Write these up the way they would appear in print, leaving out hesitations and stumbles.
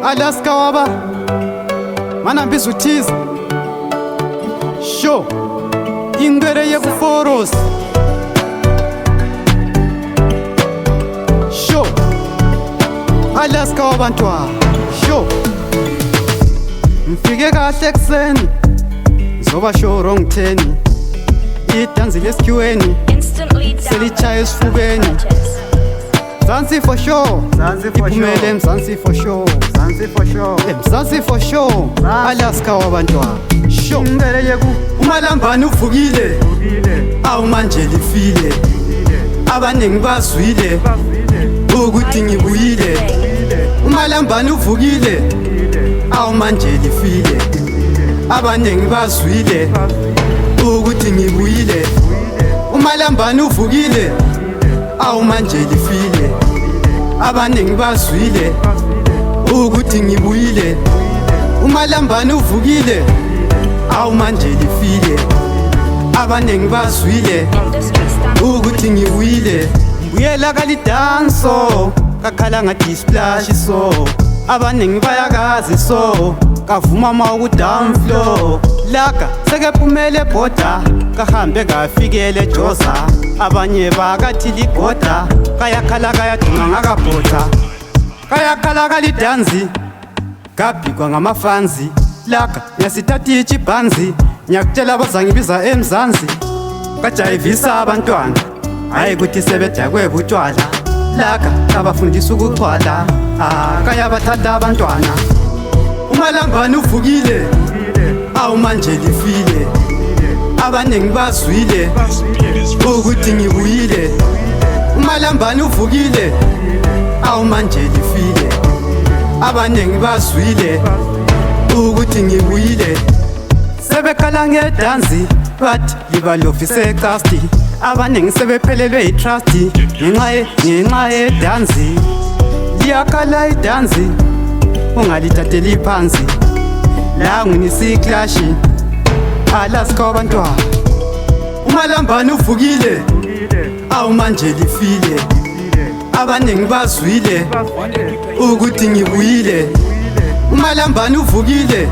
Alaska waba mana mbizuthiza sho ingwere yekuforos sho Alaska wabantwa sho mfike kahle kuseni zoba sho wrong 10 idanzi lesikhiweni selichaya esifubeni Mzansi for sure, iphumele Mzansi for sure, Mzansi for sure, Alaska wabantwa sho umalambane uvukile awu manje lifile abaningi bazwile ukuthi ngibuyile umalambane uvukile awu manje lifile abaningi bazwile ukuthi ngibuyile umalambane uvukile awu manje lifile abaningi bazwile ukuthi ngibuyile umalambane uvukile awu manje lifile abaningi bazwile ukuthi ngibuyile mbuyela kalidanso kakhala ngathi splash so abaningi bayakazi so kavuma mawukudown flow laka sekephumele border kahambe kafikele Joza abanye bakathi ligoda kayakhala kayaduma ngakabhoda kayakhala kalidanzi kabhikwa ngamafanzi laka ngiyasithatha ichibhanzi ngiyakutshela abazangibiza eMzansi kajayivisa abantwana hayi ukuthi sebedakwe butshwala laka kabafundisa ukuchwala kayabathatha abantwana umalambane uvukile awu manje lifile abaningi bazwile ukuthi ngibuyile umalambane uvukile awu manje lifile abaningi bazwile ukuthi ngibuyile sebekhala ngedanzi bathi libalofise casti abaningi sebephelelwe yitrust ngenxa yedanzi liyakhala idanzi ungalithatheli phansi la nginisiklashi Alaska wabantwa umalambane uvukile awu manje lifile abaningi bazwile ukuthi ngibuyile umalambane uvukile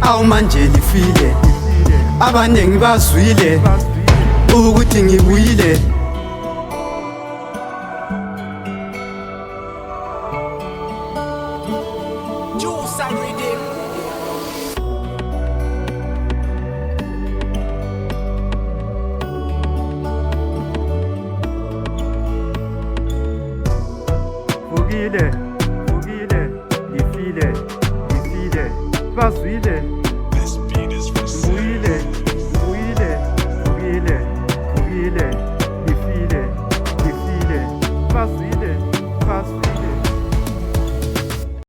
awu manje lifile abaningi bazwile ukuthi ngibuyile Vugile, lifile, bazwile, mbuyile, vugile, lifile, bazwile.